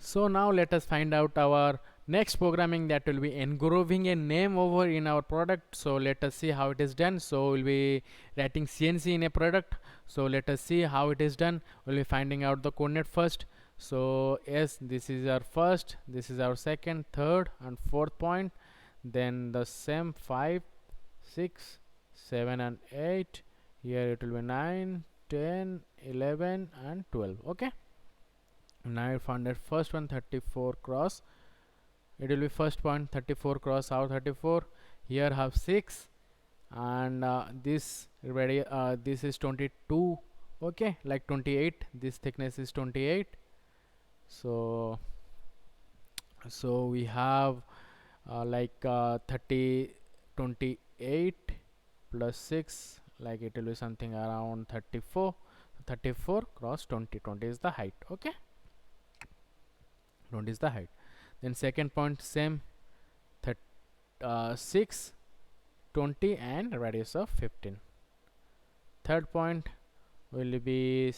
So now let us find out our next programming that will be engraving a name over in our product. So let us see how it is done. So we'll be writing CNC in a product. So let us see how it is done. We'll be finding out the coordinate first. So yes, this is our first, this is our second, third and fourth point. Then the same 5, 6, 7 and 8. Here it will be 9, 10, 11 and 12. Okay. Now I found that first one 34 cross, it will be first point 34 cross our 34. Here have 6 and this ready this is 22. Okay, like 28, this thickness is 28. So we have like 30 28 plus 6, like it will be something around 34. 34 cross 20, 20 is the height. Okay, 20 is the height. Then second point same 6, 20 and radius of 15. Third point will be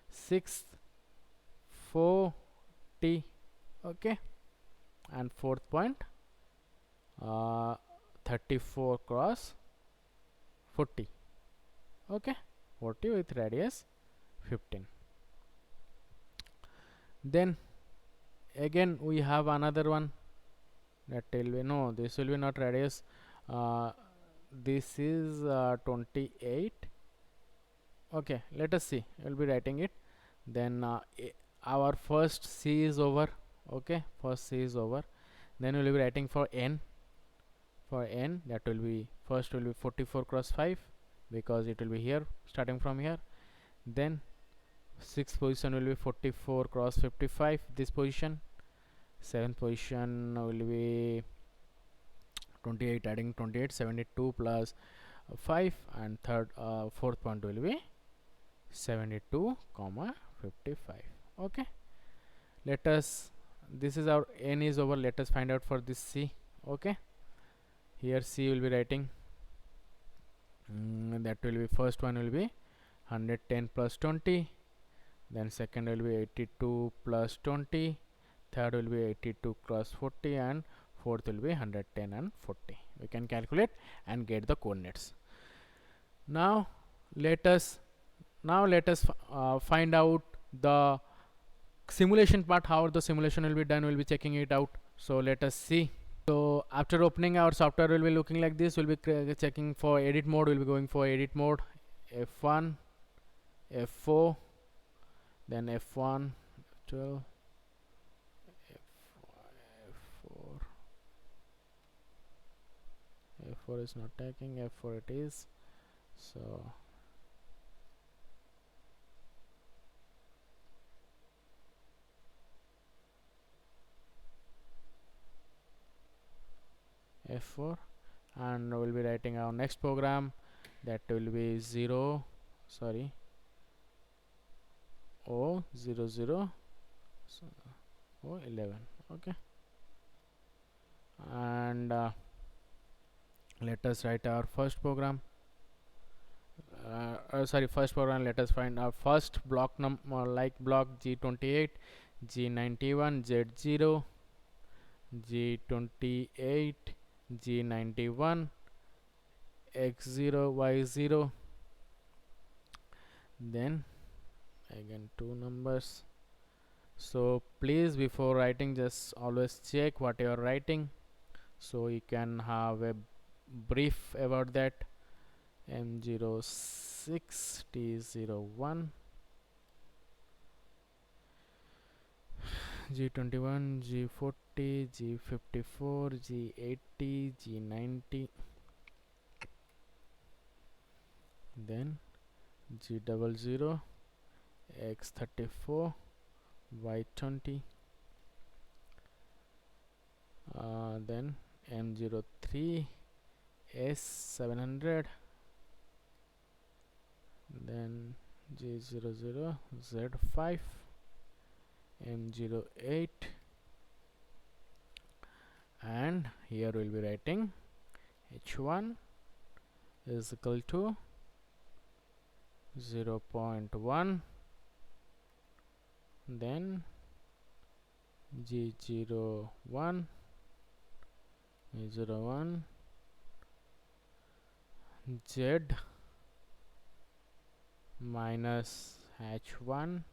6, 40. Okay, and fourth point 34 cross 40. Okay, 40 with radius 15. Then again we have another one that will be, no, this will be not radius, this is 28. Okay, let us see, we'll be writing it. Then our first C is over. Okay, first C is over. Then we'll be writing for N. For N, that will be first will be 44 cross 5 because it will be here, starting from here. Then sixth position will be 44 cross 55, this position. Seventh position will be 28, adding 28, 72 plus 5, and fourth point will be 72 comma 55. Okay, let us, this is our N is over, let us find out for this C. Okay, here C will be writing, that will be first one will be 110 plus 20, then second will be 82 plus 20, third will be 82 cross 40, and fourth will be 110 and 40. We can calculate and get the coordinates. Now let us find out the simulation part. How the simulation will be done, we'll be checking it out. So let us see. So after opening our software will be looking like this. We'll be checking for edit mode. We'll be going for edit mode, F1, F4, then F1, 12, F4. F4 is not taking, F4 it is. So F4, and we'll be writing our next program, that will be 0, sorry, O00, so O11. Okay, and let us write our first program. First program, let us find our first block number, like block G28, G91, Z0, G28, G91, X0, Y0. Then again two numbers. So please, before writing, just always check what you are writing, so you can have a brief about that. M06, T01, G21, G40, G54, G80, G90, then G00, X34, Y20, then M03, S700, then G00, Z5, M08, and here we'll be writing H1 is equal to 0.1, then G01, G01, Z minus H1,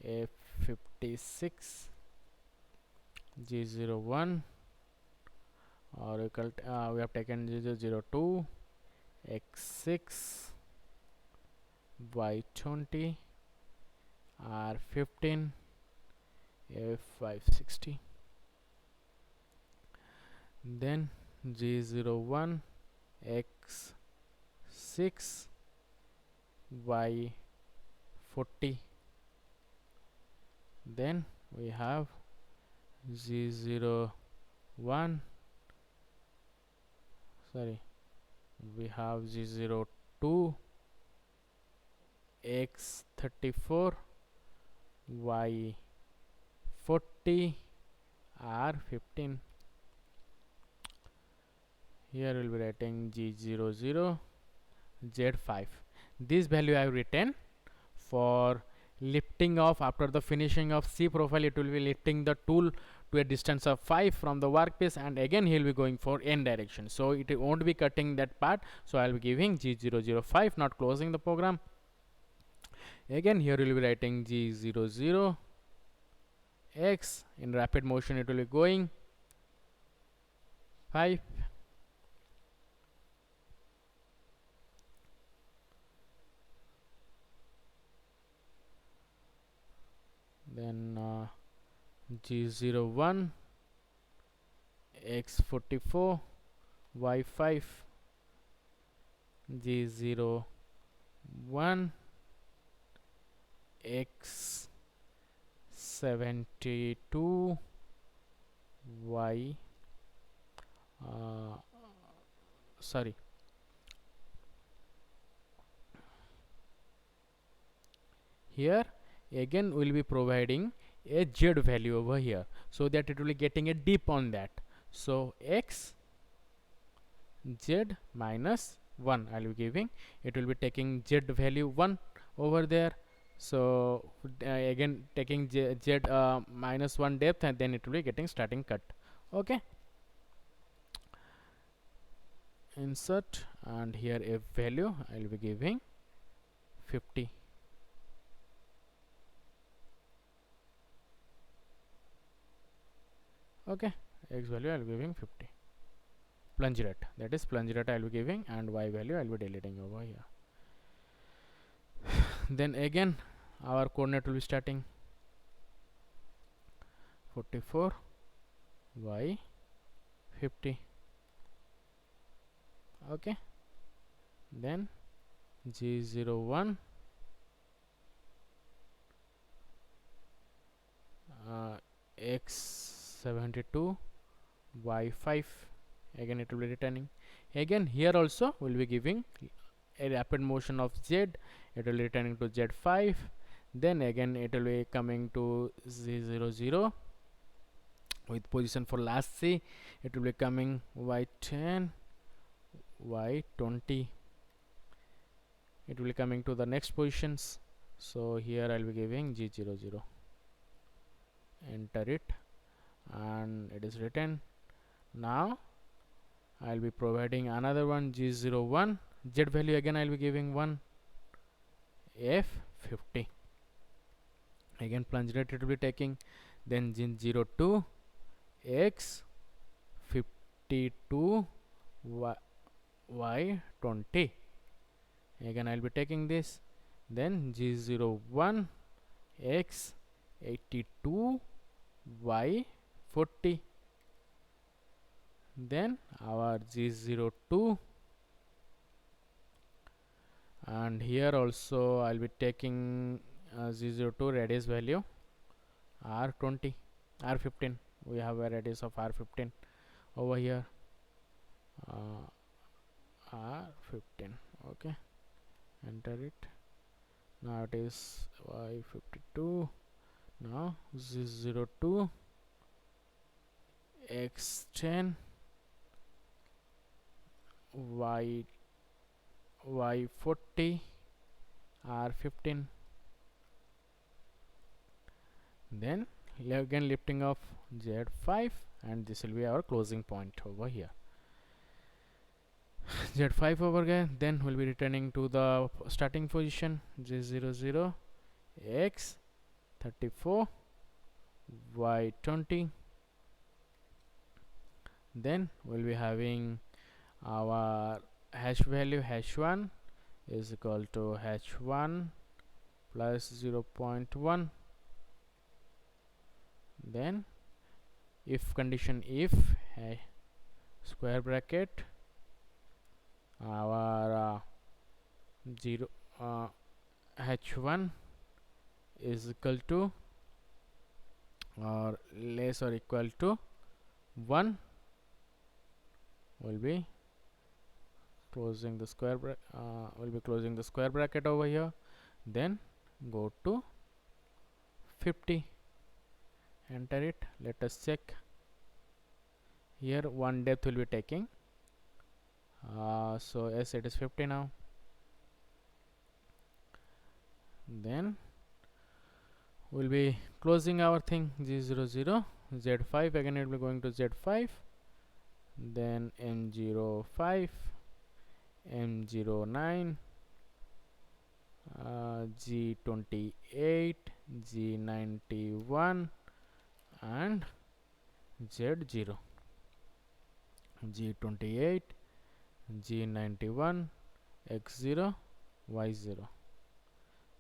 F56, G01, or we have taken G002, X6, Y20, R15, F560. Then G01, X6, Y40. Then we have G01, we have G02, X34, Y40, R15. Here we'll be writing G00, Z5. This value I have written for lifting off. After the finishing of C profile, it will be lifting the tool to a distance of 5 from the workpiece, and again he will be going for N direction, so it won't be cutting that part. So I'll be giving G005, not closing the program. Again here we will be writing G00, X. In rapid motion it will be going 5. Then G01, X44, Y5, G01, X72, Y here again we'll be providing a Z value over here, so that it will be getting a dip on that. So X Z minus 1 I'll be giving. It will be taking Z value 1 over there. So again taking Z minus 1 depth, and then it will be getting starting cut. Okay, insert, and here a value I'll be giving 50. Okay, X value I'll be giving 50. Plunge rate, that is plunge rate I'll be giving, and Y value I'll be deleting over here. Then again our coordinate will be starting 44, Y 50. Okay, then G01, X72, Y5. Again it will be returning. Again here also we'll be giving a rapid motion of Z. It will be returning to Z5. Then again it will be coming to Z00 with position for last C. It will be coming Y10, Y20. It will be coming to the next positions. So here I'll be giving G00. Enter it, and it is written. Now I'll be providing another one, G01. Z value again I'll be giving 1, F50. Again plunge rate it will be taking. Then G02, X52, Y20. Again I'll be taking this. Then G01, X82, Y40. Then our G02, and here also I'll be taking G02 radius value R20, R15. We have a radius of R15 over here, R15. Okay, enter it. Now it is Y52. Now Z02, X10, Y40, R15. Then again lifting of Z5, and this will be our closing point over here. Z5 over here, then we'll be returning to the starting position Z00 X 34 Y 20. Then we'll be having our hash value h1 is equal to h1 plus 0.1. Then if condition, if square bracket our 0 h1 is equal to or less or equal to 1, will be closing the square bracket over here. Then go to 50, enter it. Let us check here. One depth will be taking, so yes, it is 50 now. Then we'll be closing our thing Z00 Z5, again it will be going to Z5, then M05 M09 G28 G91 and Z0 G28 G91 X0 Y0,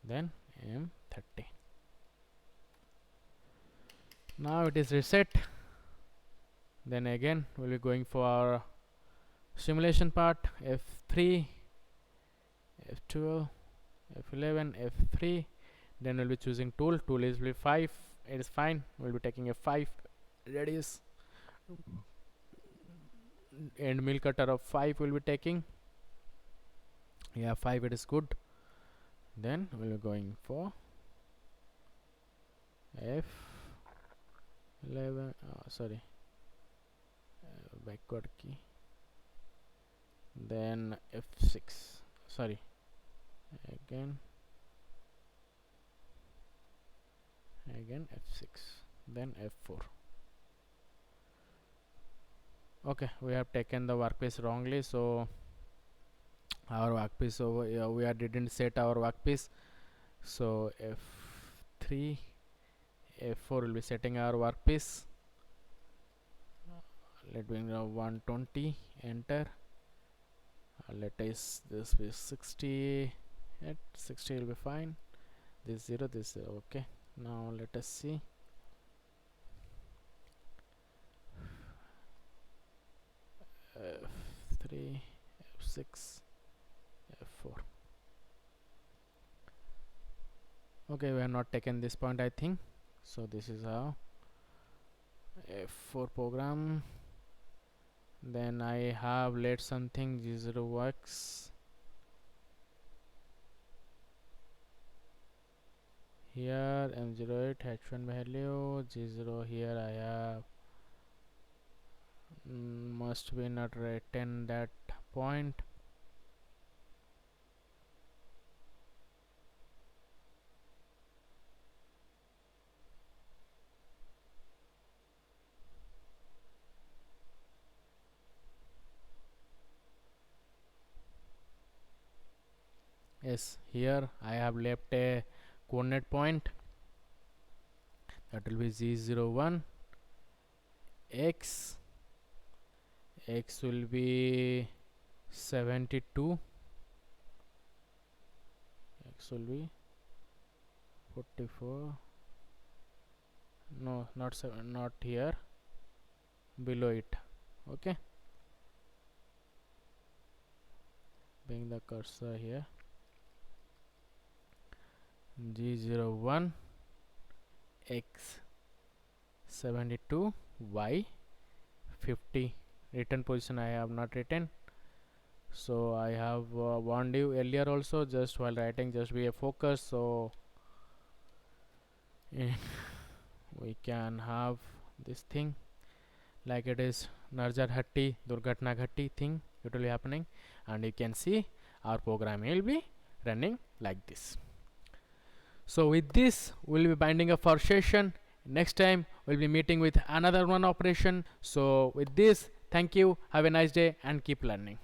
then M30. Now it is reset. Then again we'll be going for our simulation part, F3 F12 F11 F3. Then we'll be choosing tool is will be 5, it is fine. We'll be taking a 5 radius, end mill cutter of 5 will be taking, yeah, 5, it is good. Then we'll be going for F11 backward key, then F6, sorry, again F6, then F4. Okay, we have taken the workpiece wrongly, so our workpiece over here, we didn't set our workpiece, so F3 F4 will be setting our workpiece. Let me know 120, enter. Let us this be 60, at 60 will be fine. This 0, this 0, okay. Now let us see. F3 F6 F4. Okay, we have not taken this point, I think. So this is how F4 program. Then I have let something G0 works here, M08 H1 value, G0 here I have must be not written that point. Yes, here I have left a coordinate point, that will be Z01 X will be 72, X will be 44, no, not 7, not here, below it. Okay, bring the cursor here, G01 X 72 Y 50. Written position I have not written, so I have warned you earlier also, just while writing just be a focus, so we can have this thing like it is Narjar Hatti Durghatna Ghatti thing, it will be happening, and you can see our program will be running like this. So with this we'll be binding up our session. Next time we'll be meeting with another one operation. So with this, thank you, have a nice day, and keep learning.